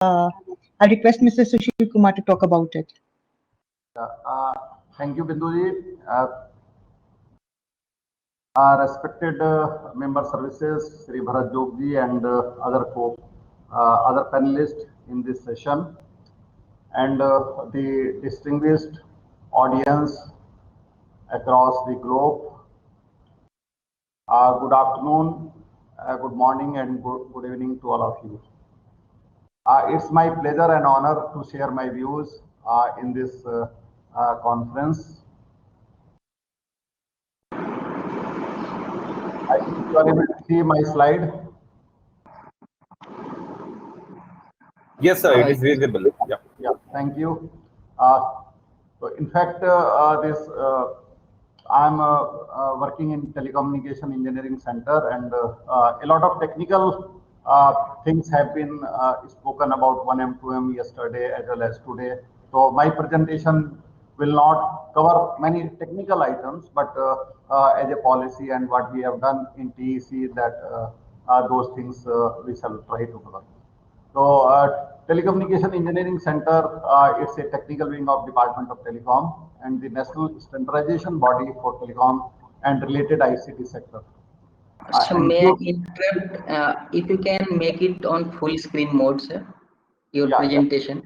I request Mr. Sushil Kumar to talk about it. Thank you, Binduji. Respected member services, Sri Bharat Jogji and other panelists in this session, and the distinguished audience across the globe. Good afternoon, good morning, and good evening to all of you. It's my pleasure and honor to share my views in this conference. I think you are able to see my slide. Yes, sir, it is visible. Yeah, thank you. So in fact, I'm working in Telecommunication Engineering Center, and a lot of technical things have been spoken about 1M, 2M yesterday as well as today. So my presentation will not cover many technical items, but as a policy and what we have done in TEC, that those things we shall try to cover. So, Telecommunication Engineering Center, it's a technical wing of Department of Telecom and the national standardization body for telecom and related ICT sector. So may I interrupt? If you can make it on full screen mode, sir, your presentation,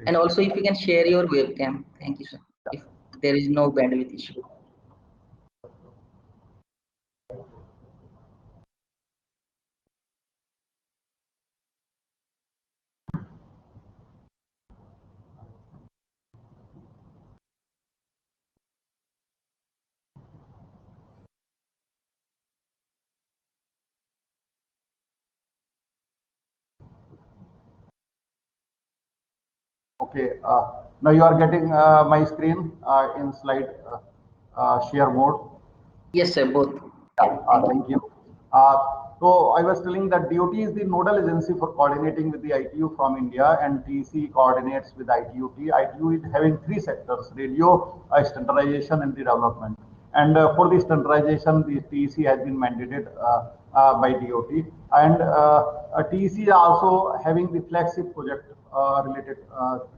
and also if you can share your webcam. Thank you, sir. If there is no bandwidth issue. Okay, now you are getting my screen in slide share mode. Yes, sir, both. Thank you. So I was telling that DOT is the nodal agency for coordinating with the ITU from India, and TEC coordinates with ITU. ITU is having three sectors: radio, standardization, and the development. And for the standardization, the TEC has been mandated by DOT, and TEC is also having the flagship project related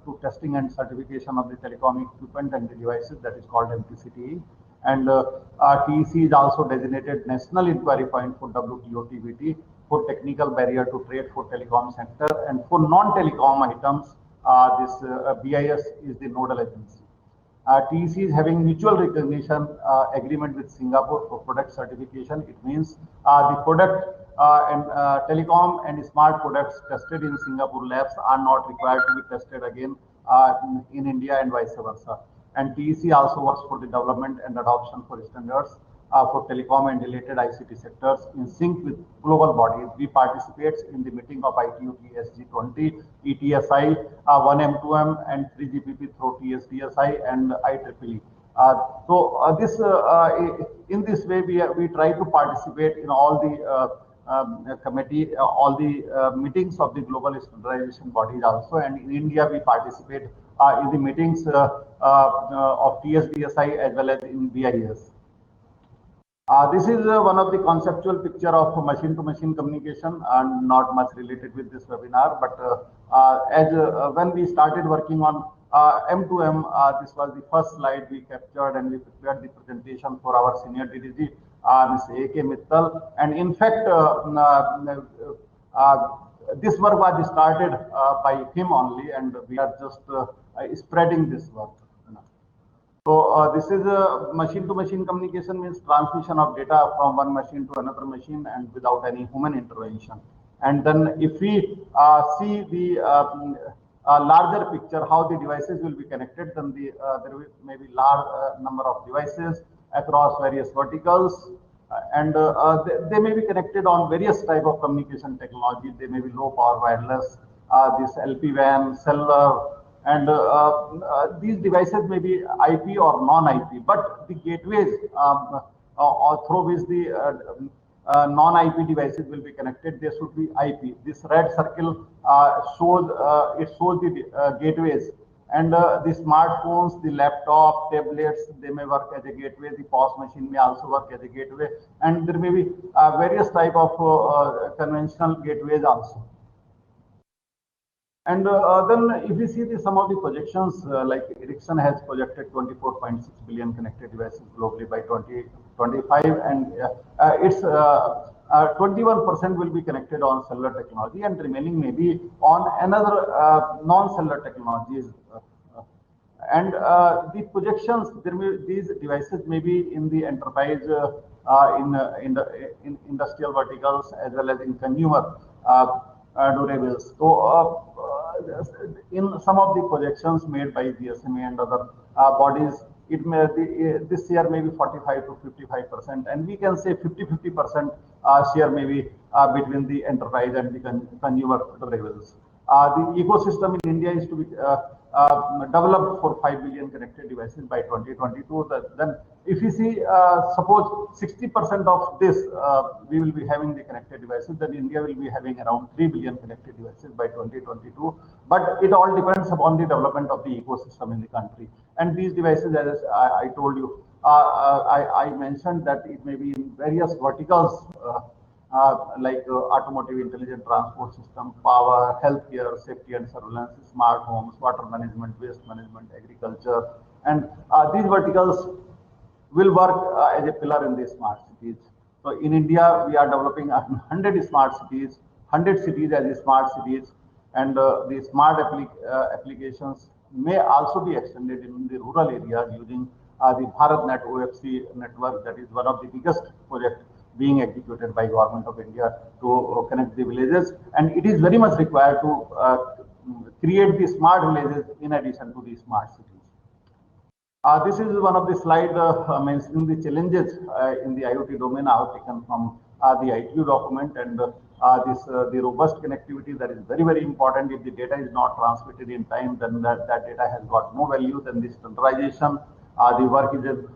to testing and certification of the telecom equipment and the devices, that is called MTCTE. And TEC is also designated national inquiry point for WTO-TBT for technical barrier to trade for telecom sector, and for non-telecom items, this BIS is the nodal agency. TEC is having mutual recognition agreement with Singapore for product certification. It means the product and telecom and smart products tested in Singapore labs are not required to be tested again in India and vice versa. And TEC also works for the development and adoption for standards for telecom and related ICT sectors in sync with global bodies. We participate in the meeting of ITU TSG20, ETSI, 1M, 2M, and 3GPP through TSDSI and IEEE. In this way, we try to participate in all the committee, all the meetings of the global standardization bodies also. And in India, we participate in the meetings of TSDSI as well as in BIS. This is one of the conceptual picture of machine-to-machine communication, and not much related with this webinar. But when we started working on M2M, this was the first slide we captured, and we prepared the presentation for our senior DDG, Ms. A.K. Mittal. And in fact, this work was started by him only, and we are just spreading this work. So this is a machine-to-machine communication, means transmission of data from one machine to another machine and without any human intervention. And then if we see the larger picture, how the devices will be connected, then there will maybe large number of devices across various verticals, and they may be connected on various type of communication technology. They may be low power wireless, this LPWAN, cellular, and these devices may be IP or non-IP, but the gateways through which the non-IP devices will be connected, they should be IP. This red circle shows the gateways, and the smartphones, the laptop, tablets, they may work as a gateway. The POS machine may also work as a gateway, and there may be various type of conventional gateways also. And then if we see some of the projections, like Ericsson has projected 24.6 billion connected devices globally by 2025, and it's 21% will be connected on cellular technology, and remaining maybe on another non-cellular technologies. And the projections, these devices may be in the enterprise, in industrial verticals, as well as in consumer durables. So in some of the projections made by GSMA and other bodies, it may be, this year maybe 45 to 55%, and we can say 50% share maybe between the enterprise and the consumer durables. The ecosystem in India is to be developed for 5 billion connected devices by 2022. Then if you see, suppose 60% of this, we will be having the connected devices, then India will be having around 3 billion connected devices by 2022. But it all depends upon the development of the ecosystem in the country. And these devices, as I told you, I mentioned that it may be in various verticals, like automotive, intelligent transport system, power, healthcare, safety and surveillance, smart homes, water management, waste management, agriculture. And these verticals will work as a pillar in the smart cities. So in India, we are developing 100 smart cities, 100 cities as smart cities, and the smart applications may also be extended in the rural areas using the BharatNet OFC network. That is one of the biggest projects being executed by Government of India to connect the villages, and it is very much required to create the smart villages in addition to the smart cities. This is one of the slides mentioning the challenges in the IoT domain I have taken from the ITU document, and the robust connectivity, that is very important. If the data is not transmitted in time, then that data has got no value. Then the standardization, the work is in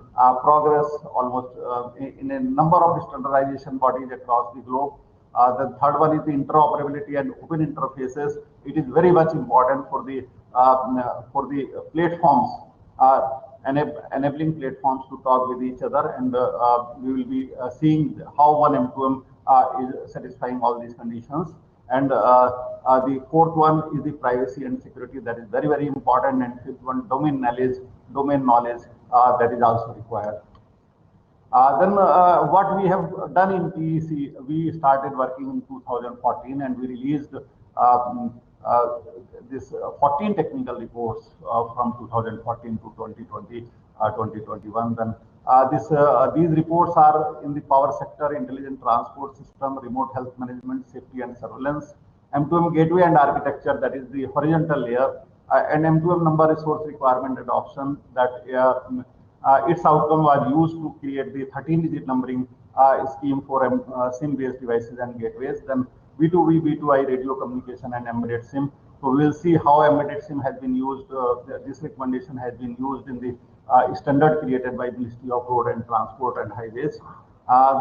progress almost in a number of standardization bodies across the globe. The third one is the interoperability and open interfaces. It is very much important for the platforms, enabling platforms to talk with each other, and we will be seeing how one M2M is satisfying all these conditions. And the fourth one is the privacy and security, that is very important. And fifth one, domain knowledge that is also required. Then what we have done in TEC, we started working in 2014, and we released this 14 technical reports from 2014 to 2020, 2021. Then these reports are in the power sector, intelligent transport system, remote health management, safety and surveillance, M2M gateway and architecture, that is the horizontal layer, and M2M number resource requirement adoption, that its outcome was used to create the 13-digit numbering scheme for SIM-based devices and gateways. Then V2V, V2I radio communication and embedded SIM. So we will see how embedded SIM has been used. This recommendation has been used in the standard created by Ministry of Road and Transport and Highways.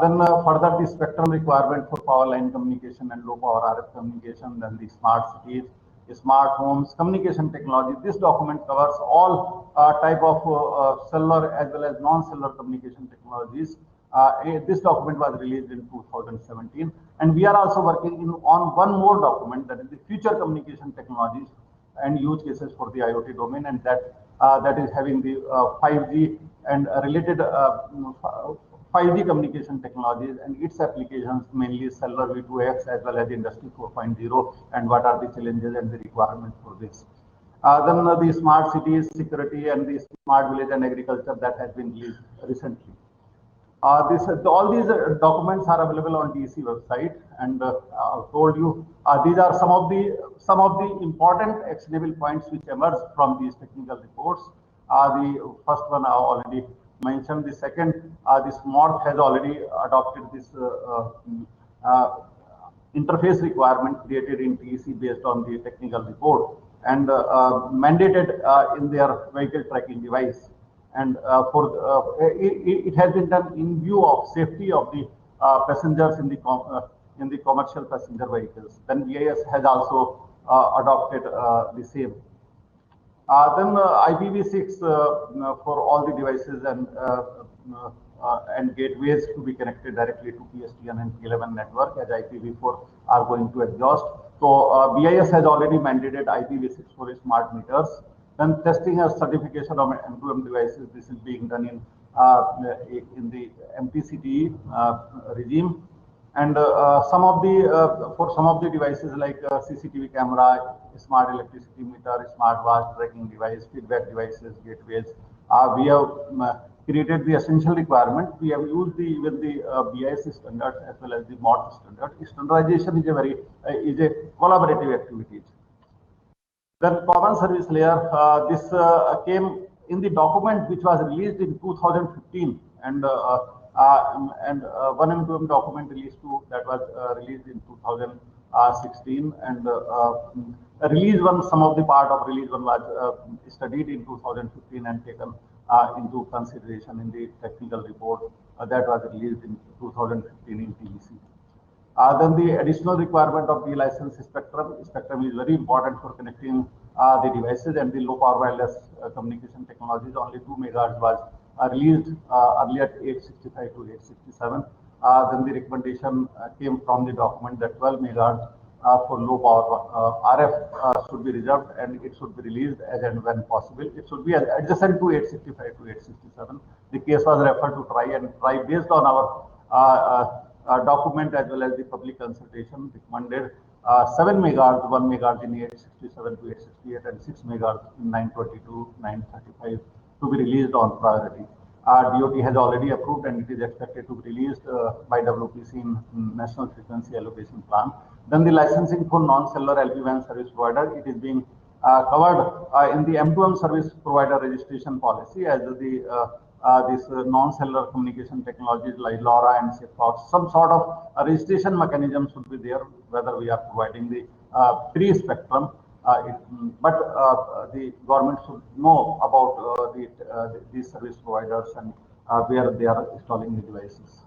Then further, the spectrum requirement for power line communication and low power RF communication. Then the smart cities, smart homes, communication technology. This document covers all type of cellular as well as non-cellular communication technologies. This document was released in 2017, and we are also working on one more document, that is the future communication technologies and use cases for the IoT domain, and that is having the 5G and related 5G communication technologies and its applications, mainly cellular V2X as well as Industry 4.0, and what are the challenges and the requirements for this. Then the smart cities, security, and the smart village and agriculture, that has been released recently. All these documents are available on TEC website, and I've told you these are some of the important actionable points which emerge from these technical reports. The first one I already mentioned. The second, this MORTH has already adopted this interface requirement created in TEC based on the technical report, and mandated in their vehicle tracking device. And it has been done in view of safety of the passengers in the commercial passenger vehicles. Then BIS has also adopted the same. Then IPv6 for all the devices and gateways to be connected directly to PSTN and P11 network, as IPv4 are going to exhaust. So BIS has already mandated IPv6 for smart meters. Then testing and certification of M2M devices. This is being done in the MTCTE regime. And some of the for some of the devices like CCTV camera, smart electricity meter, smart watch tracking device, feedback devices, gateways, we have created the essential requirement. We have used even the BIS standards as well as the MOD standard. Standardization is a collaborative activity. Then common service layer. This came in the document which was released in 2015, and 1M2M document released that was released in 2016, and release one, some of the part of release one was studied in 2015 and taken into consideration in the technical report that was released in 2015 in TEC. Then the additional requirement of the license spectrum. Spectrum is very important for connecting the devices, and the low power wireless communication technologies. Only 2 megahertz was released earlier, 865 to 867. Then the recommendation came from the document that 12 megahertz for low power RF should be reserved, and it should be released as and when possible. It should be adjacent to 865 to 867. The case was referred to TRAI based on our document as well as the public consultation recommended 7 megahertz, 1 megahertz in 867 to 868, and 6 megahertz in 922, 935 to be released on priority. DOT has already approved, and it is expected to be released by WPC in National Frequency Allocation Plan. Then the licensing for non-cellular LPWAN service provider, it is being covered in the M2M service provider registration policy as this non-cellular communication technologies like LoRa and Sigfox. Some sort of a registration mechanism should be there, whether we are providing the free spectrum. But the government should know about these service providers and where they are installing the devices.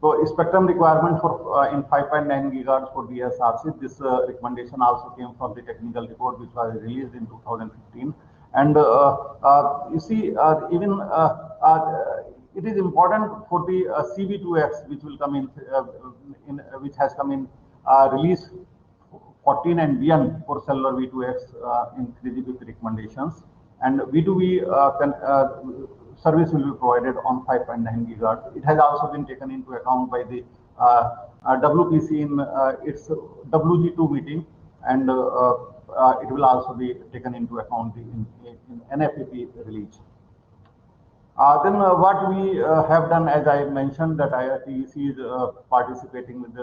So spectrum requirement for in 5.9 gigahertz for DSRC. This recommendation also came from the technical report which was released in 2015. And you see, even it is important for the CB2X, which will come which has come in release 14 and beyond for cellular V2X in 3GPP recommendations, and V2V service will be provided on 5.9 gigahertz. It has also been taken into account by the WPC in its WG2 meeting, and it will also be taken into account in NFPP release. Then what we have done, as I mentioned, that IRTEC is participating with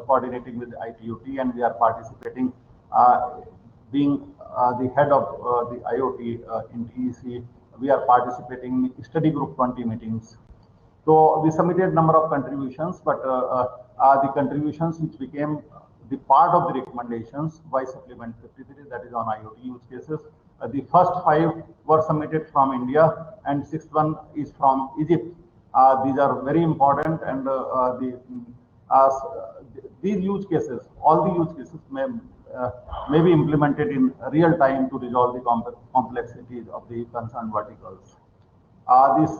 coordinating with the ITUT, and we are participating, being the head of the IoT in TEC. We are participating in study group 20 meetings. So we submitted number of contributions, but the contributions which became the part of the recommendations by supplement 53, that is on IoT use cases. The first 5 were submitted from India, and 6th one is from Egypt. These are very important, and these use cases, all the use cases may be implemented in real time to resolve the complexities of the concerned verticals. This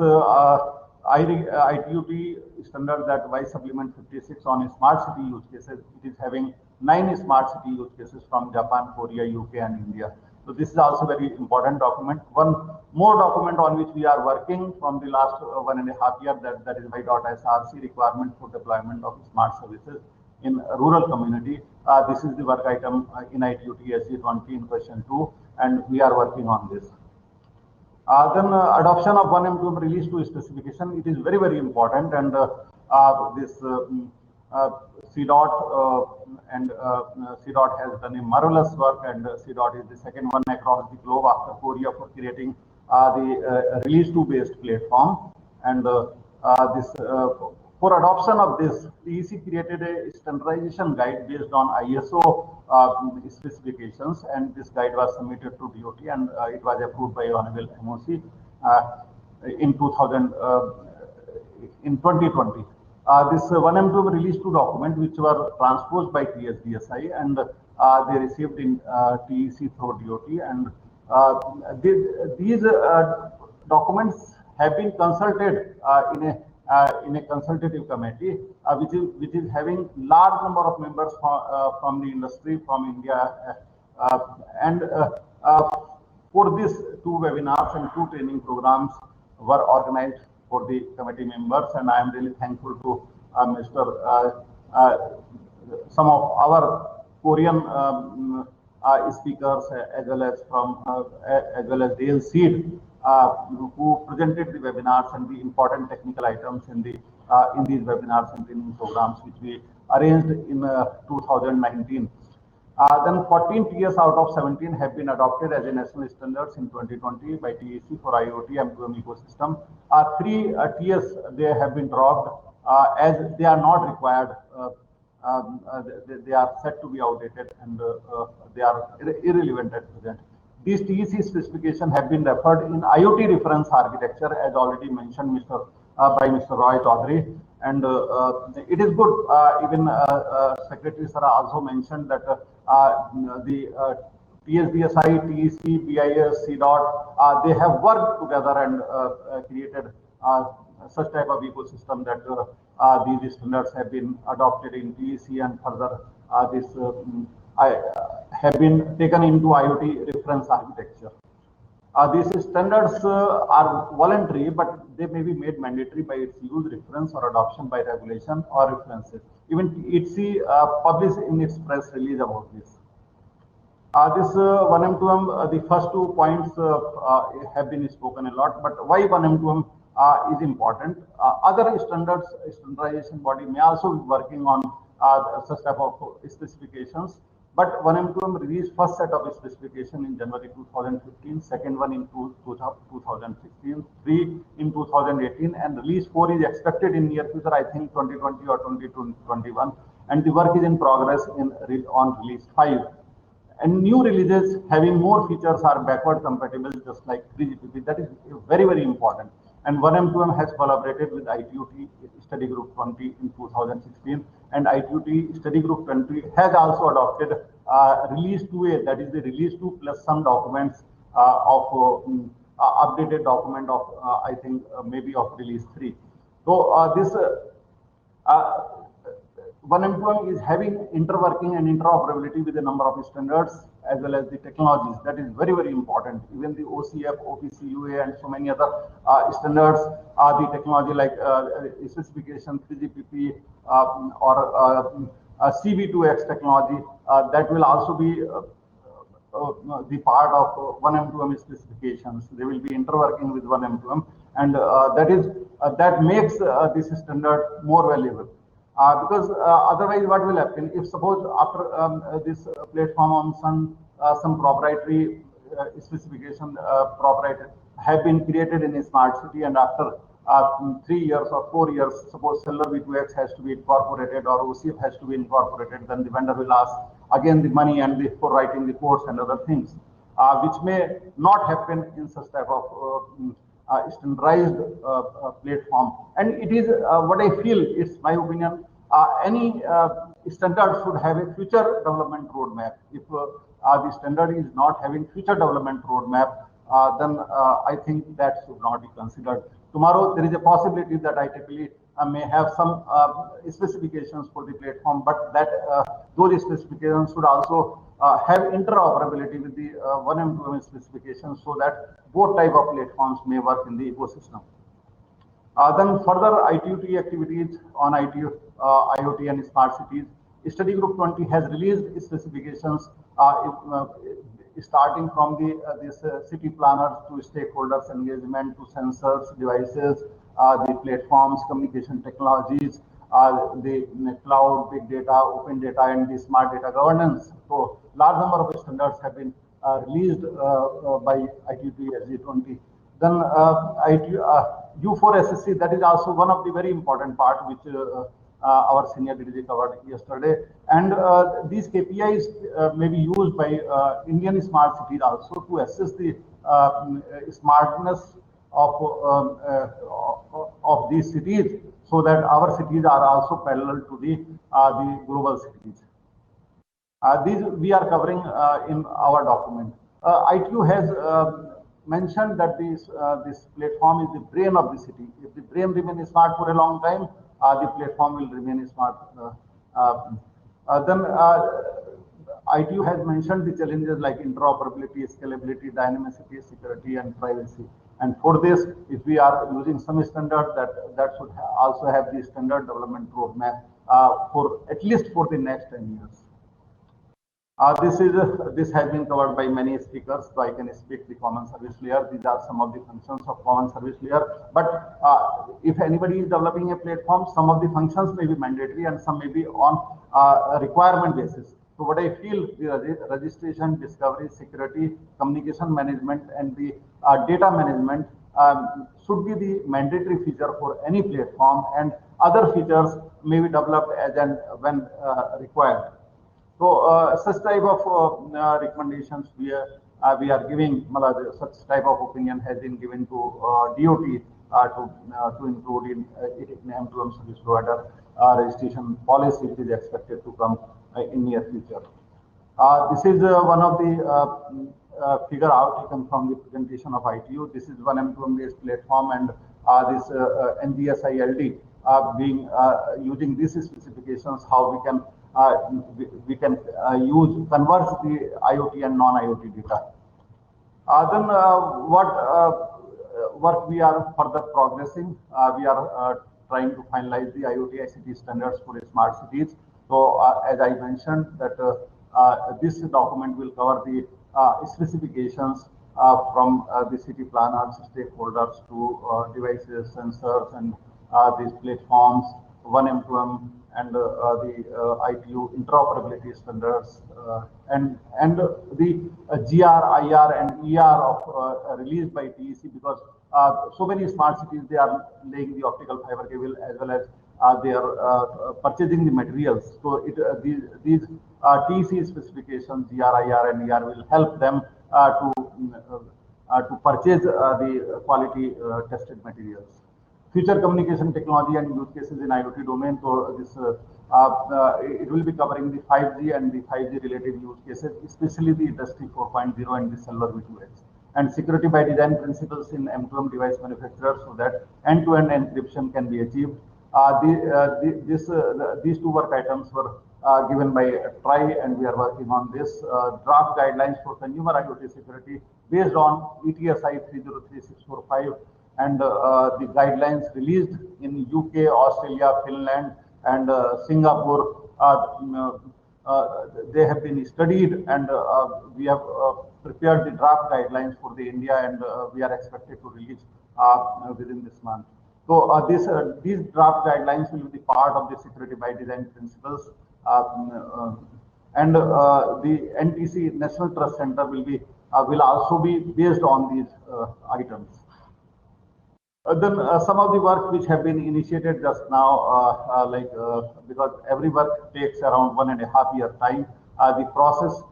ITUT standard that by supplement 56 on smart city use cases, it is having 9 smart city use cases from Japan, Korea, UK, and India. So this is also very important document. One more document on which we are working from the last 1.5 years, that is Y.SRC requirement for deployment of smart services in rural community. This is the work item in ITUT SG20 in question 2, and we are working on this. Then adoption of 1M2M release 2 specification, it is very, very important, and this CDOT and CDOT has done a marvelous work, and CDOT is the second one across the globe after Korea for creating the release 2 based platform. And for adoption of this, TEC created a standardization guide based on ISO specifications, and this guide was submitted to DOT, and it was approved by Honorable MOC in 2020. This 1M2M release 2 document, which were transposed by TSDSI, and they received in TEC through DOT, and these documents have been consulted in in a consultative committee, which is having large number of members from the industry, from India, and for these 2 webinars and 2 training programs were organized for the committee members, and I am really thankful to some of our Korean speakers as well as Dale Seed, who presented the webinars and the important technical items in these webinars and training programs which we arranged in 2019. Then 14 TS out of 17 have been adopted as a national standards in 2020 by TEC for IoT M2M ecosystem. 3 TS they have been dropped as they are not required. They are said to be outdated and they are irrelevant at present. These TEC specifications have been referred in IoT reference architecture, as already mentioned by Mr. Roy Chaudhary. And it is good, even Secretary Sara also mentioned that the TSDSI, TEC, BIS, CDOT, they have worked together and created such type of ecosystem that these standards have been adopted in TEC, and further this have been taken into IoT reference architecture. These standards are voluntary, but they may be made mandatory by its use, reference, or adoption by regulation or references. Even ETSI published in its press release about this. This 1M2M, the first 2 points have been spoken a lot, but why 1M2M is important? Other standardization body may also be working on such type of specifications. But 1M2M released first set of specification in January 2015, second one in 2016, 3 in 2018, and release 4 is expected in near future, I think 2020 or 2021, and the work is in progress on release 5. And new releases having more features are backward compatible, just like 3GPP. That is very, very important. And 1M2M has collaborated with ITU-T Study Group 20 in 2016, and ITU-T Study Group 20 has also adopted Release 2A, that is the Release 2 plus some documents of updated document of I think maybe of Release 3. So this 1M2M is having interworking and interoperability with a number of standards as well as the technologies. That is very, very important. Even the OCF, OPC, UA, and so many other standards, the technology like specification, 3GPP, or CV2X technology, that will also be the part of 1M2M specifications. They will be interworking with 1M2M, and that makes this standard more valuable. Because otherwise, what will happen if suppose after this platform on some proprietary specification have been created in a smart city, and after 3 years or 4 years, suppose Cellular V2X has to be incorporated or OCF has to be incorporated, then the vendor will ask again the money and for writing the codes and other things, which may not happen in such type of standardized platform. And it is what I feel, it's my opinion, any standard should have a future development roadmap. If the standard is not having future development roadmap, then I think that should not be considered. Tomorrow there is a possibility that IEEE may have some specifications for the platform, but that those specifications should also have interoperability with the 1M2M specifications, so that both type of platforms may work in the ecosystem. Then further ITU-T activities on IoT and smart cities. Study Group 20 has released specifications starting from the city planners to stakeholders engagement to sensors, devices, the platforms, communication technologies, the cloud, big data, open data, and the smart data governance. So large number of standards have been released by ITU-T SG20. Then U4SSC, that is also one of the very important part which our senior DDG covered yesterday. And these KPIs may be used by Indian smart cities also to assess the smartness of these cities, so that our cities are also parallel to the global cities. These we are covering in our document. ITU has mentioned that this platform is the brain of the city. If the brain remains smart for a long time, the platform will remain smart. Then ITU has mentioned the challenges like interoperability, scalability, dynamicity, security, and privacy. And for this, if we are using some standard, that should also have the standard development roadmap for at least for the next 10 years. This has been covered by many speakers, so I can speak the common service layer. These are some of the functions of common service layer. But if anybody is developing a platform, some of the functions may be mandatory and some may be on a requirement basis. So what I feel, the registration, discovery, security, communication management, and the data management should be the mandatory feature for any platform, and other features may be developed as and when required. So such type of recommendations we are giving, such type of opinion has been given to DOT to include in M2M service provider registration policy, which is expected to come in near future. This is one of the figure out taken from the presentation of ITU. This is one M2M based platform, and this NGSILD being using these specifications, how we can converge the IoT and non-IoT data. Then what we are further progressing, we are trying to finalize the IoT ICT standards for smart cities. So as I mentioned, that this document will cover the specifications from the city planners, stakeholders to devices, sensors, and these platforms, 1M2M, and the ITU interoperability standards, and the GR, IR, and ER of released by TEC, because so many smart cities, they are laying the optical fiber cable as well as they are purchasing the materials. So these TEC specifications, GR, IR, and ER will help them to purchase the quality tested materials. Future communication technology and use cases in IoT domain. So this it will be covering the 5G and the 5G related use cases, especially the Industry 4.0 and the cellular V2X. And security by design principles in M2M device manufacturers, so that end-to-end encryption can be achieved. These two work items were given by TRI, and we are working on this draft guidelines for consumer IoT security based on ETSI 303645. And the guidelines released in UK, Australia, Finland, and Singapore, they have been studied, and we have prepared the draft guidelines for the India, and we are expected to release within this month. So these draft guidelines will be the part of the security by design principles, and the NTC National Trust Center will also be based on these items. Then some of the work which have been initiated just now, because every work takes around 1.5 year time. The process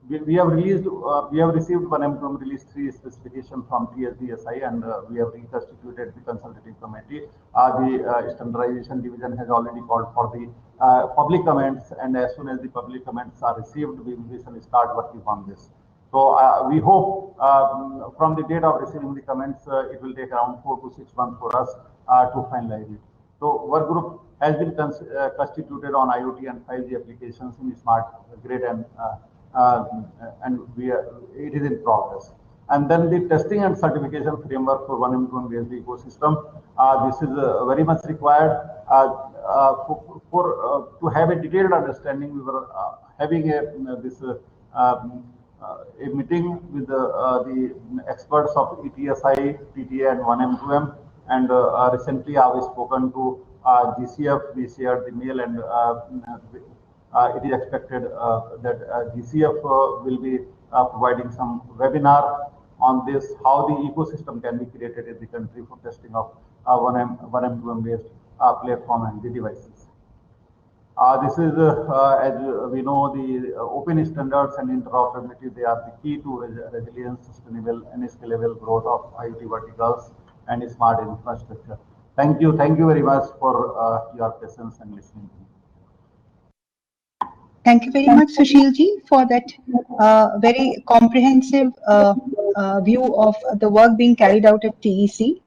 we have received 1M2M release 3 specification from TSDSI, and we have reconstituted the consultative committee. The standardization division has already called for the public comments, and as soon as the public comments are received, we will start working on this. So we hope from the date of receiving the comments, it will take around 4 to 6 months for us to finalize it. So work group has been constituted on IoT and 5G applications in smart grid, and it is in progress. And then the testing and certification framework for 1M2M based ecosystem. This is very much required to have a detailed understanding. We were having a meeting with the experts of ETSI, TTA, and 1M2M, and recently I have spoken to GCF. We shared the mail, and it is expected that GCF will be providing some webinar on this, how the ecosystem can be created in the country for testing of 1M2M based platform and the devices. This is, as we know, the open standards and interoperability. They are the key to resilience, sustainable, and scalable growth of IoT verticals and smart infrastructure. Thank you very much for your patience and listening to me. Thank you very much, Sushil ji, for that very comprehensive view of the work being carried out at TEC.